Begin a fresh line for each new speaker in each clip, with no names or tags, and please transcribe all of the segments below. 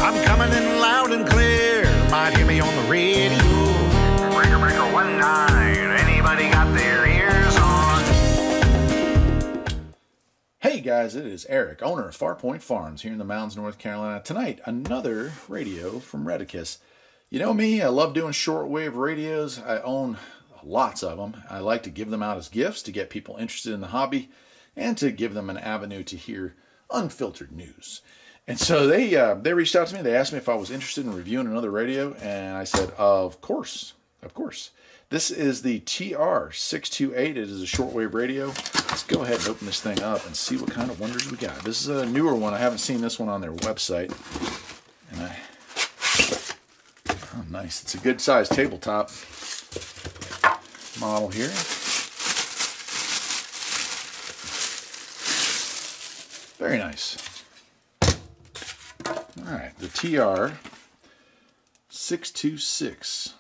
I'm coming in loud and clear. Might hear me on the radio. Breaker, breaker, 19. Anybody got their ears on?
Hey guys, it is Eric, owner of Farpoint Farms here in the mountains, North Carolina. Tonight, another radio from Retekess. You know me, I love doing shortwave radios. I own lots of them. I like to give them out as gifts to get people interested in the hobby and to give them an avenue to hear unfiltered news. And so they reached out to me. They asked me if I was interested in reviewing another radio, and I said, of course, of course. This is the TR628. It is a shortwave radio. Let's go ahead and open this thing up and see what kind of wonders we got. This is a newer one. I haven't seen this one on their website. And oh, nice. It's a good sized tabletop model here. Very nice. Alright, the TR626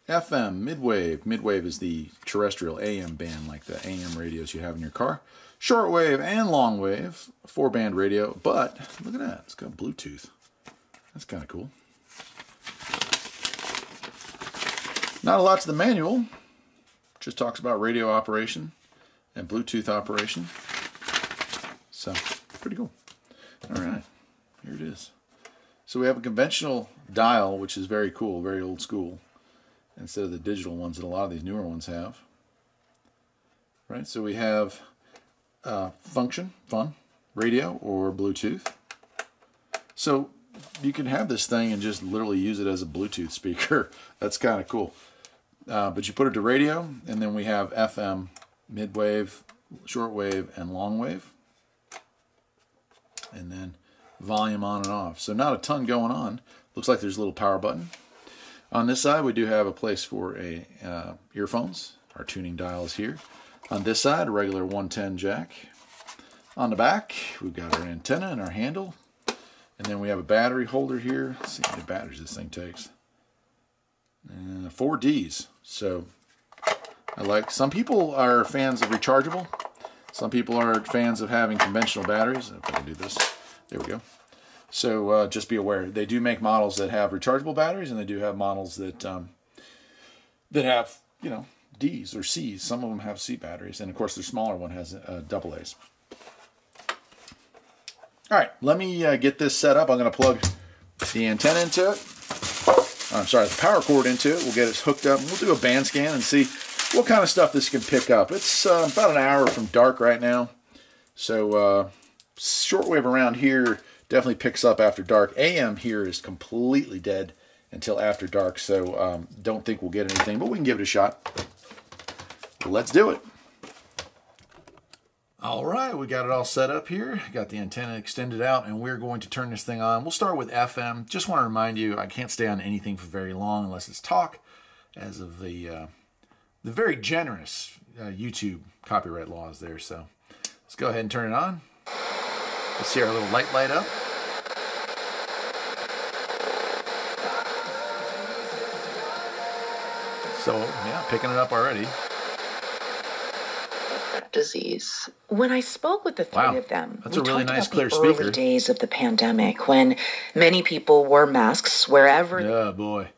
FM Midwave. Midwave is the terrestrial AM band, like the AM radios you have in your car. Shortwave and longwave, 4-band radio, but look at that, it's got Bluetooth. That's kind of cool. Not a lot to the manual, just talks about radio operation and Bluetooth operation. So, pretty cool. Alright, here it is. So we have a conventional dial, which is very cool, very old school, instead of the digital ones that a lot of these newer ones have. Right, so we have function, fun, radio, or Bluetooth. So you can have this thing and just literally use it as a Bluetooth speaker. That's kind of cool. But you put it to radio, and then we have FM, midwave, shortwave, and longwave. And then volume on and off. So not a ton going on. Looks like there's a little power button. On this side we do have a place for a earphones. Our tuning dial is here. On this side, a regular 110 jack. On the back we've got our antenna and our handle. And then we have a battery holder here. Let's see how many batteries this thing takes. 4 Ds. So I like, some people are fans of rechargeable. Some people are fans of having conventional batteries. If I can do this. There we go. So just be aware, they do make models that have rechargeable batteries, and they do have models that that have, you know, Ds or Cs. Some of them have C batteries, and of course the smaller one has double A's. All right, let me get this set up. I'm going to plug the antenna into it. I'm sorry, the power cord into it. We'll get it hooked up, and we'll do a band scan and see what kind of stuff this can pick up. It's about an hour from dark right now, so shortwave around here definitely picks up after dark. AM here is completely dead until after dark, so don't think we'll get anything, but we can give it a shot. Let's do it. All right, we got it all set up here. Got the antenna extended out, and we're going to turn this thing on. We'll start with FM. Just want to remind you, I can't stay on anything for very long unless it's talk, as of the very generous YouTube copyright laws there. So let's go ahead and turn it on. Let's see our little light up. So, yeah, picking it up already.
Disease. When I spoke with the three of them,
that's a really nice,
clear
speaker.
Early days of the pandemic, when many people wore masks wherever.
Yeah, boy.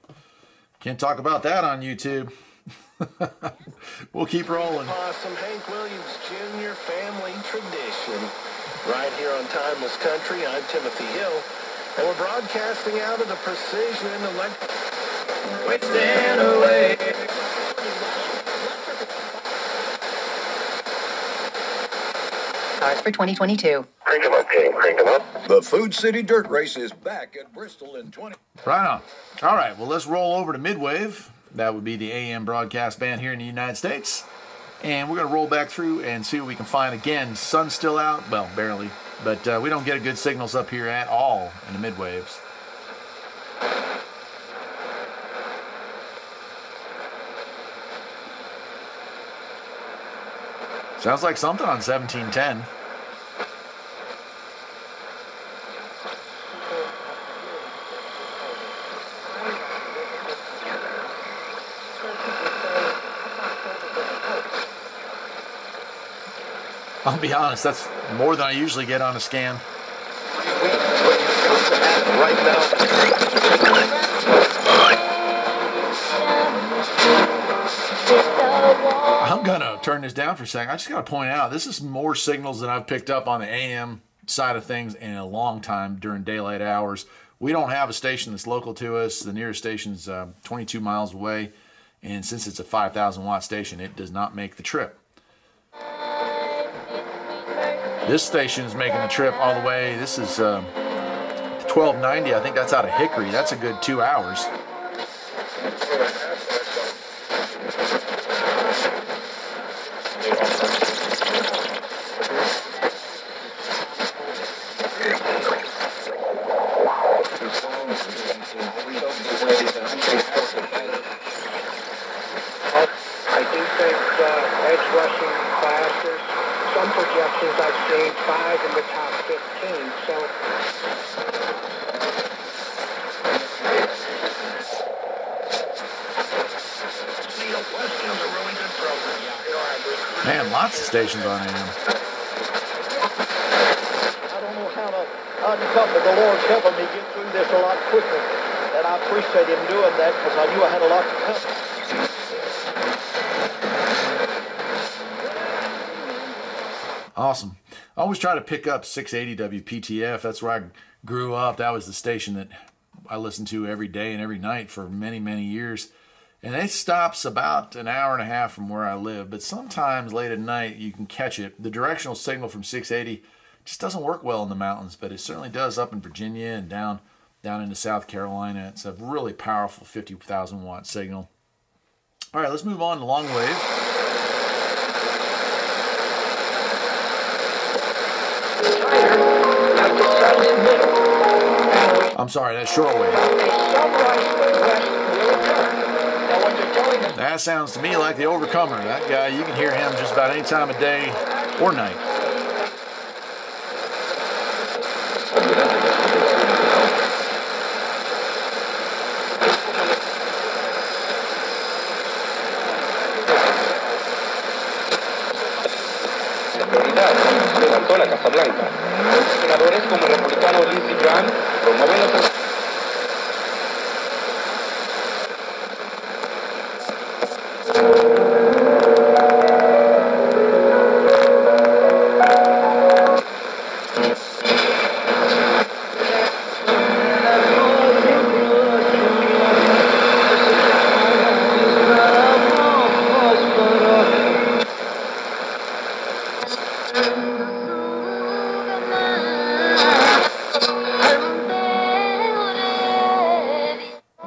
Can't talk about that on YouTube. We'll keep rolling.
Awesome Hank Williams Jr. family tradition. Right here on Timeless Country, I'm Timothy Hill, and we're broadcasting out of the Precision Electric. We stand away.
Cars for 2022.
Crank them up, King. Crank them up.
The Food City Dirt Race is back at Bristol in 20.
Right on. All right, well, let's roll over to Midwave. That would be the AM broadcast band here in the United States. And we're going to roll back through and see what we can find. Again, sun's still out. Well, barely. But we don't get good signals up here at all in the midwaves. Sounds like something on 1710. I'll be honest, that's more than I usually get on a scan.
Right now.
turn this down for a second. I just got to point out, this is more signals than I've picked up on the AM side of things in a long time during daylight hours. We don't have a station that's local to us. The nearest station's 22 miles away, and since it's a 5,000 watt station, it does not make the trip. This station is making the trip all the way. This is 1290. I think that's out of Hickory. That's a good 2 hours.
I've seen 5 in the top 15, so...
Man, lots of stations on AM.
I don't know how to uncouple. The Lord's helping me get through this a lot quicker, and I appreciate Him doing that because I knew I had a lot to cover.
Awesome. I always try to pick up 680 WPTF. That's where I grew up. That was the station that I listened to every day and every night for many, many years. And it stops about an hour and a half from where I live. But sometimes late at night you can catch it. The directional signal from 680 just doesn't work well in the mountains, but it certainly does up in Virginia and down into South Carolina. It's a really powerful 50,000 watt signal. All right, let's move on to long wave. I'm sorry, that's shortwave. That sounds to me like the Overcomer. That guy, you can hear him just about any time of day or night.
Levantó la Casa Blanca. Senadores como el republicano Lindsey Graham promueven los...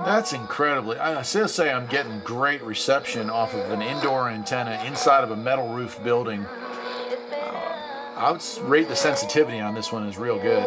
That's incredibly. I still say I'm getting great reception off of an indoor antenna inside of a metal roof building. I would rate the sensitivity on this one as real good.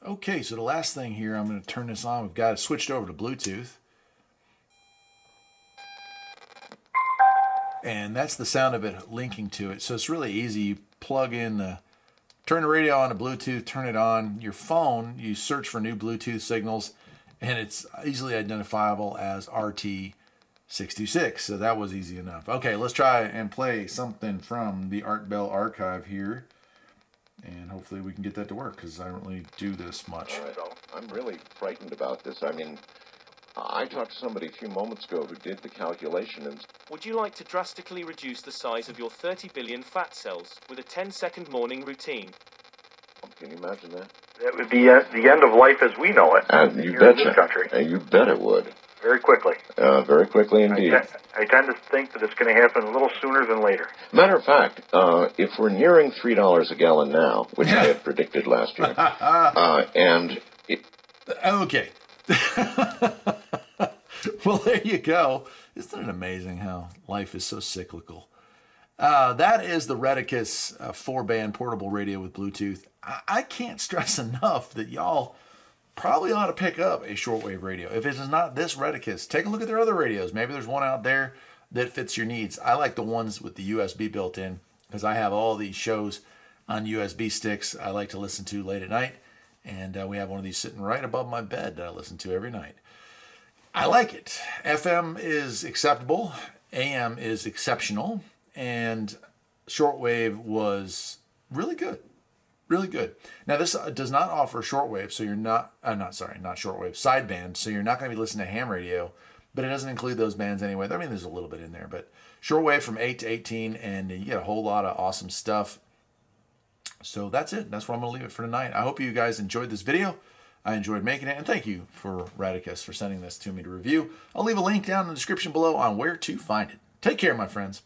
Okay, so the last thing here, I'm going to turn this on. We've got it switched over to Bluetooth. And that's the sound of it linking to it. So it's really easy. You plug in turn the radio on to Bluetooth, turn it on. Your phone, you search for new Bluetooth signals, and it's easily identifiable as RT626. So that was easy enough. Okay, let's try and play something from the Art Bell archive here. And hopefully we can get that to work, because I don't really do this much.
All right, I'm really frightened about this. I mean, I talked to somebody a few moments ago who did the calculation and...
Would you like to drastically reduce the size of your 30 billion fat cells with a 10-second morning routine?
Can you imagine that?
That would be the end of life as we know it
You
here
betcha.
in this country.
You bet it would.
Very quickly.
Very quickly indeed.
I tend to think that it's going to happen a little sooner than later.
Matter of fact, if we're nearing $3 a gallon now, which I had predicted last year,
Okay. Well, there you go. Isn't it amazing how life is so cyclical? That is the Retekess 4-band portable radio with Bluetooth. I can't stress enough that y'all probably ought to pick up a shortwave radio. If it is not this Retekess, take a look at their other radios. Maybe there's one out there that fits your needs. I like the ones with the USB built in because I have all these shows on USB sticks I like to listen to late at night. And we have one of these sitting right above my bed that I listen to every night. I like it. FM is acceptable. AM is exceptional. And shortwave was really good. Really good. Now, this does not offer shortwave, so you're not shortwave, sideband, so you're not going to be listening to ham radio, but it doesn't include those bands anyway. I mean, there's a little bit in there, but shortwave from 8 to 18, and you get a whole lot of awesome stuff. So that's it. That's where I'm going to leave it for tonight. I hope you guys enjoyed this video. I enjoyed making it, and thank you for Retekess for sending this to me to review. I'll leave a link down in the description below on where to find it. Take care, my friends.